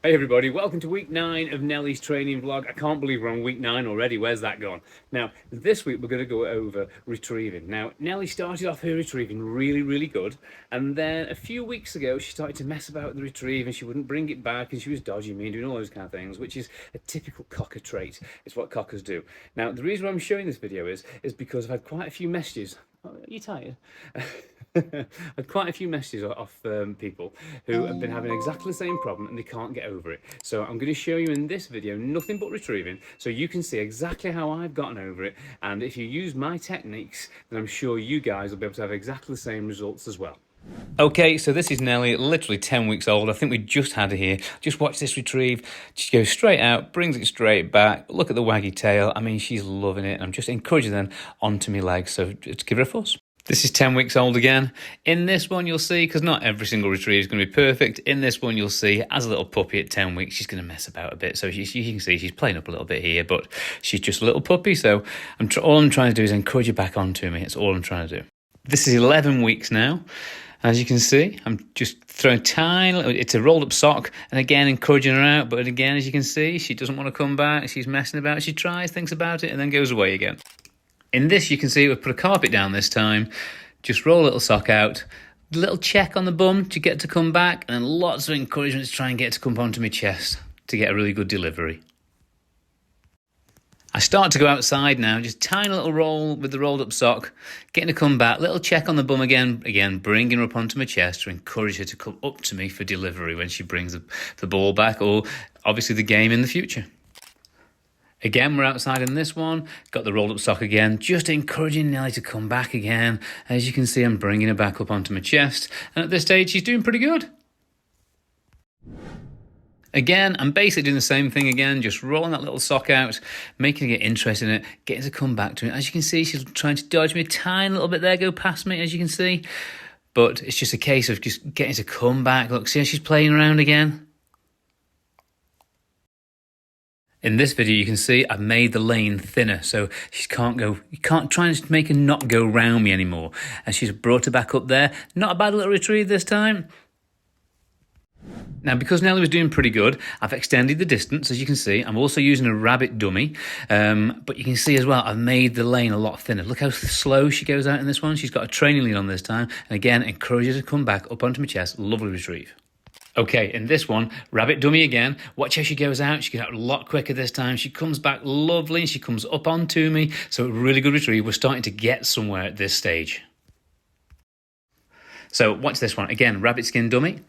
Hey everybody, welcome to week 9 of Nelly's training vlog. I can't believe we're on week 9 already. Where's that gone? Now, this week we're going to go over retrieving. Now, Nelly started off her retrieving really good, and then a few weeks ago she started to mess about with the retrieve and she wouldn't bring it back and she was dodging me and doing all those kind of things, which is a typical cocker trait. It's what cockers do. Now, the reason why I'm showing this video is because I've had quite a few messages. Oh, are you tired? I've had quite a few messages off people who have been having exactly the same problem and they can't get over it. So I'm going to show you in this video nothing but retrieving, so you can see exactly how I've gotten over it. And if you use my techniques, then I'm sure you guys will be able to have exactly the same results as well. Okay, so this is Nelly, literally 10 weeks old. I think we just had her here. Just watch this retrieve. She goes straight out, brings it straight back. Look at the waggy tail. I mean, she's loving it. I'm just encouraging them onto my legs. So just give her a fuss. This is 10 weeks old again. In this one, you'll see, because not every single retrieve is going to be perfect. In this one, you'll see, as a little puppy at 10 weeks, she's going to mess about a bit. So you can see she's playing up a little bit here, but she's just a little puppy. So all I'm trying to do is encourage her back onto me. That's all I'm trying to do. This is 11 weeks now. As you can see, I'm just throwing tiny, it's a rolled up sock, and again, encouraging her out. But again, as you can see, she doesn't want to come back. She's messing about. She tries, thinks about it, and then goes away again. In this, you can see we put a carpet down this time. Just roll a little sock out. A little check on the bum to get to come back, and then lots of encouragement to try and get to come onto my chest to get a really good delivery. I start to go outside now, just tiny little roll with the rolled up sock, getting to come back, little check on the bum again, bringing her up onto my chest to encourage her to come up to me for delivery when she brings the ball back, or obviously the game in the future. Again, we're outside in this one, got the rolled up sock again, just encouraging Nelly to come back again. As you can see, I'm bringing her back up onto my chest, and at this stage, she's doing pretty good. Again, I'm basically doing the same thing again, just rolling that little sock out, making her get interested in it, getting to come back to me. As you can see, she's trying to dodge me a tiny little bit there, go past me, as you can see. But it's just a case of just getting to come back. Look, see how she's playing around again? In this video, you can see I've made the lane thinner, so she can't go, you can't try and make her not go round me anymore. And she's brought her back up there. Not a bad little retrieve this time. Now, because Nelly was doing pretty good, I've extended the distance, as you can see. I'm also using a rabbit dummy, but you can see as well, I've made the lane a lot thinner. Look how slow she goes out in this one. She's got a training lead on this time. And again, encourage her to come back up onto my chest. Lovely retrieve. Okay, in this one, rabbit dummy again. Watch how she goes out. She gets out a lot quicker this time. She comes back lovely and she comes up onto me. So a really good retrieve. We're starting to get somewhere at this stage. So watch this one. Again, rabbit skin dummy.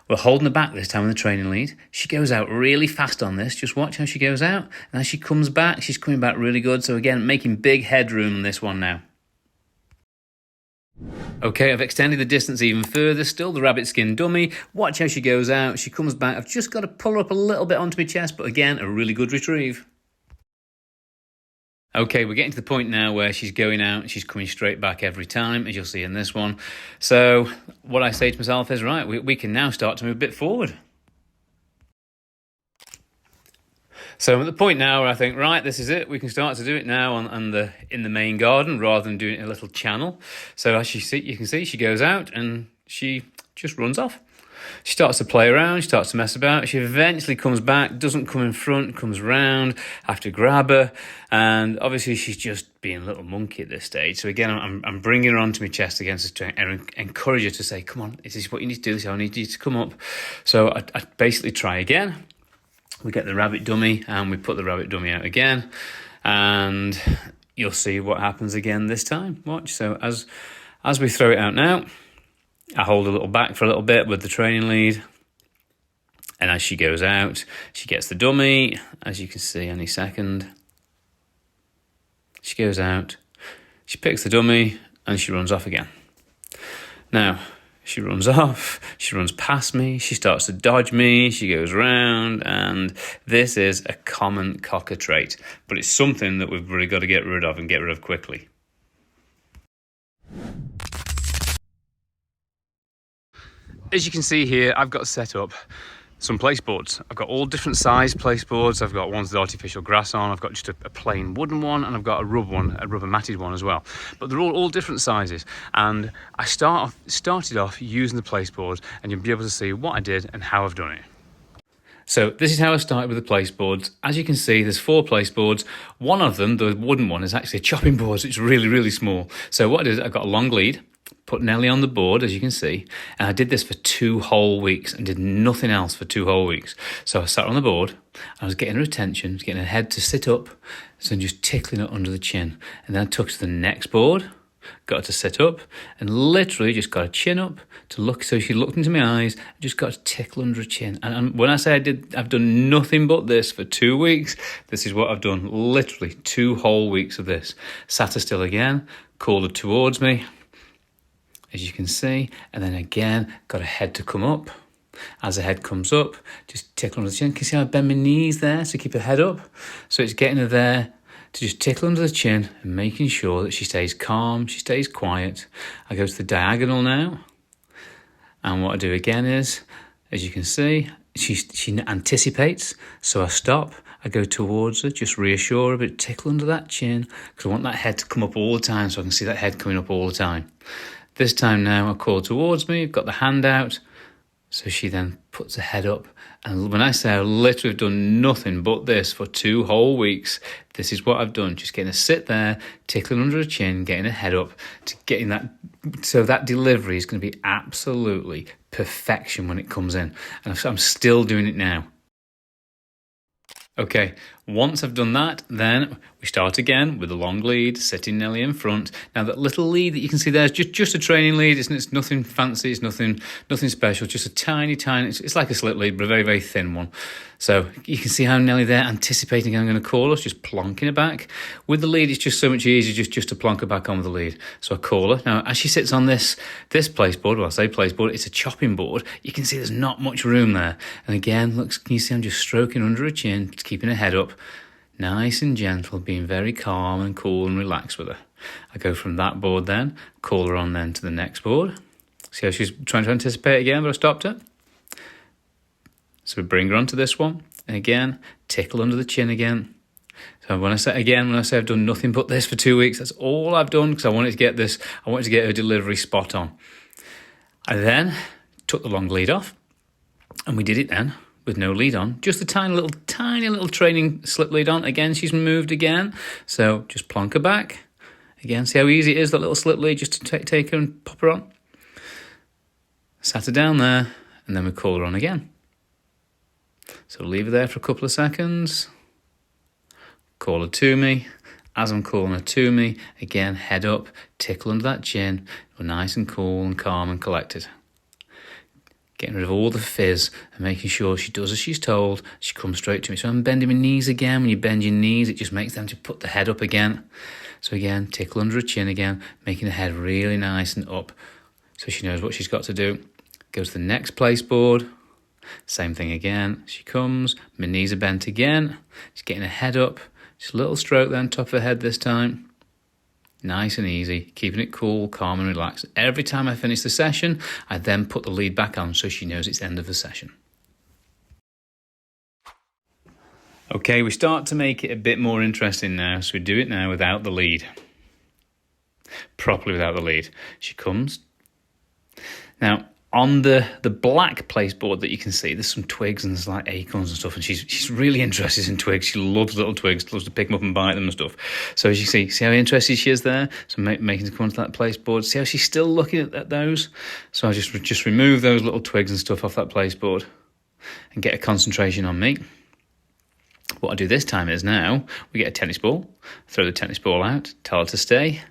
We're holding her back this time on the training lead. She goes out really fast on this. Just watch how she goes out. And as she comes back, she's coming back really good. So again, making big headroom on this one now. Okay, I've extended the distance even further. Still the rabbit skin dummy. Watch how she goes out. She comes back. I've just got to pull her up a little bit onto my chest. But again, a really good retrieve. Okay, we're getting to the point now where she's going out and she's coming straight back every time, as you'll see in this one. So what I say to myself is, right, we can now start to move a bit forward. So I'm at the point now where I think, right, this is it. We can start to do it now in the main garden rather than doing it in a little channel. So as you can see, she goes out and she just runs off. She starts to play around, she starts to mess about. She eventually comes back, doesn't come in front, comes round. I have to grab her. And obviously she's just being a little monkey at this stage. So again, I'm bringing her onto my chest again to encourage her to say, come on, this is what you need to do. So I need you to come up. So I basically try again. We get the rabbit dummy and we put the rabbit dummy out again. And you'll see what happens again this time. Watch. So as we throw it out now, I hold a little back for a little bit with the training lead. And as she goes out, she gets the dummy, as you can see any second. She goes out, she picks the dummy, and she runs off again. Now, she runs off, she runs past me, she starts to dodge me, she goes round, and this is a common cocker trait. But it's something that we've really got to get rid of and get rid of quickly. As you can see here, I've got set up some place boards. I've got all different size place boards. I've got ones with artificial grass on. I've got just a plain wooden one, and I've got a rubber matted one as well. But they're all different sizes. And I started off using the place board, and you'll be able to see what I did and how I've done it. So this is how I started with the place boards. As you can see, there's 4 place boards. One of them, the wooden one, is actually a chopping board, so it's really, really small. So what I did, I got a long lead, put Nelly on the board, as you can see, and I did this for 2 whole weeks and did nothing else for 2 whole weeks. So I sat on the board, I was getting her attention, getting her head to sit up, so I'm just tickling her under the chin. And then I took her to the next board, got her to sit up, and literally just got her chin up to look, so she looked into my eyes, just got to tickle under her chin. And when I say I've done nothing but this for 2 weeks, this is what I've done, literally 2 whole weeks of this. Sat her still again, called her towards me, as you can see, and then again, got her head to come up. As her head comes up, just tickle under the chin. Can you see how I bend my knees there to keep her head up? So it's getting her there to just tickle under the chin and making sure that she stays calm, she stays quiet. I go to the diagonal now. And what I do again is, as you can see, she anticipates. So I stop, I go towards her, just reassure her, but tickle under that chin, because I want that head to come up all the time, so I can see that head coming up all the time. This time now I call towards me, I've got the hand out, so she then puts her head up. And when I say I literally have done nothing but this for 2 whole weeks, this is what I've done. Just getting her sit there, tickling under her chin, getting her head up, to getting that, so that delivery is going to be absolutely perfection when it comes in. And I'm still doing it now. Okay, once I've done that, then we start again with a long lead, sitting Nelly in front. Now that little lead that you can see there is just a training lead. It's nothing fancy, it's nothing special, just a tiny, it's like a slip lead, but a very, very thin one. So you can see how Nelly there, anticipating I'm going to call us, just plonking her back. With the lead, it's just so much easier just to plonk her back on with the lead. So I call her. Now, as she sits on this place board, well, I say place board, it's a chopping board. You can see there's not much room there. And again, look, can you see I'm just stroking under her chin, keeping her head up, nice and gentle, being very calm and cool and relaxed with her. I go from that board then, call her on then to the next board. See how she's trying to anticipate again, but I stopped her. So we bring her onto this one, and again, tickle under the chin again. So when I say I've done nothing but this for 2 weeks, that's all I've done, because I wanted to get her delivery spot on. I then took the long lead off, and we did it then with no lead on, just a tiny little training slip lead on. Again, she's moved again, so just plonk her back. Again, see how easy it is, that little slip lead, just to take her and pop her on. Sat her down there, and then we call her on again. So leave her there for a couple of seconds, call her to me. As I'm calling her to me, again, head up, tickle under that chin. We're nice and cool and calm and collected. Getting rid of all the fizz and making sure she does as she's told. She comes straight to me. So I'm bending my knees again. When you bend your knees, it just makes them to put the head up again. So again, tickle under her chin again, making the head really nice and up, so she knows what she's got to do. Go to the next place board. Same thing again. She comes, my knees are bent again. She's getting her head up. Just a little stroke there on top of her head this time. Nice and easy, keeping it cool, calm and relaxed. Every time I finish the session, I then put the lead back on so she knows it's the end of the session. Okay, we start to make it a bit more interesting now, so we do it now without the lead. Properly without the lead. She comes. Now, on the black place board that you can see, there's some twigs and there's like acorns and stuff, and she's really interested in twigs. She loves little twigs, loves to pick them up and bite them and stuff. So as you see how interested she is there? So making her come onto that place board. See how she's still looking at those? So I just remove those little twigs and stuff off that place board and get a concentration on me. What I do this time is now, we get a tennis ball, throw the tennis ball out, tell her to stay.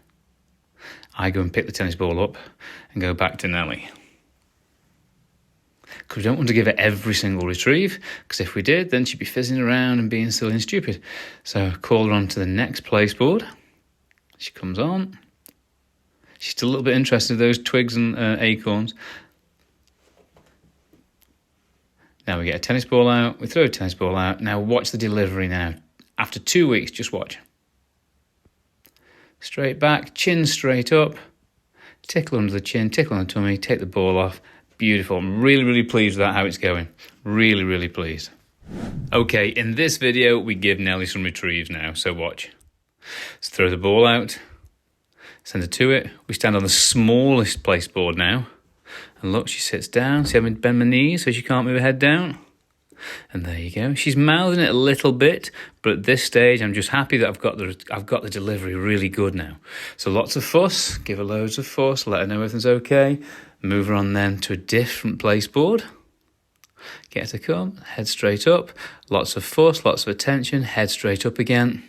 I go and pick the tennis ball up and go back to Nelly. Because we don't want to give her every single retrieve, because if we did, then she'd be fizzing around and being silly and stupid. So call her on to the next place board. She comes on. She's still a little bit interested in those twigs and acorns. Now we get a tennis ball out, we throw a tennis ball out. Now watch the delivery now. After 2 weeks, just watch. Straight back, chin straight up, tickle under the chin, tickle on the tummy, take the ball off. Beautiful. I'm really, really pleased with that, how it's going. Really, really pleased. Okay, in this video, we give Nelly some retrieves now, so watch. Let's throw the ball out, send her to it. We stand on the smallest place board now. And look, she sits down. See how I bend my knees so she can't move her head down? And there you go. She's mouthing it a little bit, but at this stage, I'm just happy that I've got the delivery really good now. So lots of fuss, give her loads of fuss, let her know everything's okay. Move her on then to a different place board. Get her to come, head straight up. Lots of fuss, lots of attention, head straight up again.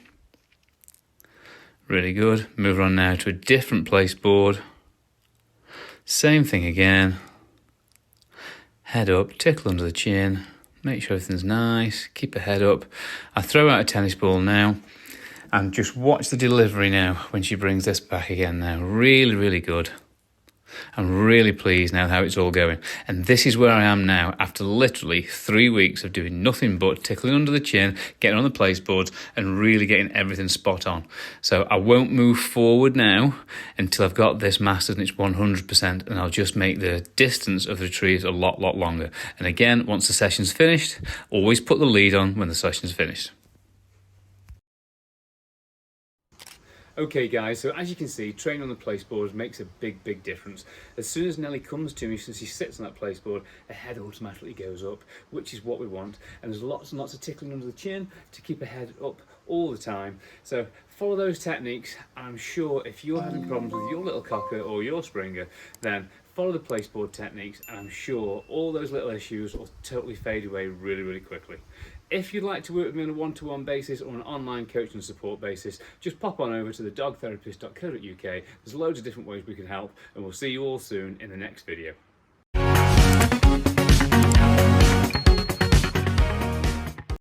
Really good. Move her on now to a different place board. Same thing again. Head up, tickle under the chin. Make sure everything's nice. Keep her head up. I throw out a tennis ball now and just watch the delivery now when she brings this back again now. Really, really good. I'm really pleased now how it's all going. And this is where I am now after literally 3 weeks of doing nothing but tickling under the chin, getting on the place boards and really getting everything spot on. So I won't move forward now until I've got this mastered and it's 100%, and I'll just make the distance of the retrieve a lot longer. And again, once the session's finished, always put the lead on when the session's finished. Okay guys, so as you can see, training on the place board makes a big difference. As soon as Nelly comes to me, since she sits on that place board, her head automatically goes up, which is what we want. And there's lots and lots of tickling under the chin to keep her head up all the time. So follow those techniques. I'm sure if you're having problems with your little cocker or your Springer, then follow the place board techniques, and I'm sure all those little issues will totally fade away really quickly. If you'd like to work with me on a one-to-one basis or an online coaching and support basis, just pop on over to thedogtherapist.co.uk. There's loads of different ways we can help, and we'll see you all soon in the next video.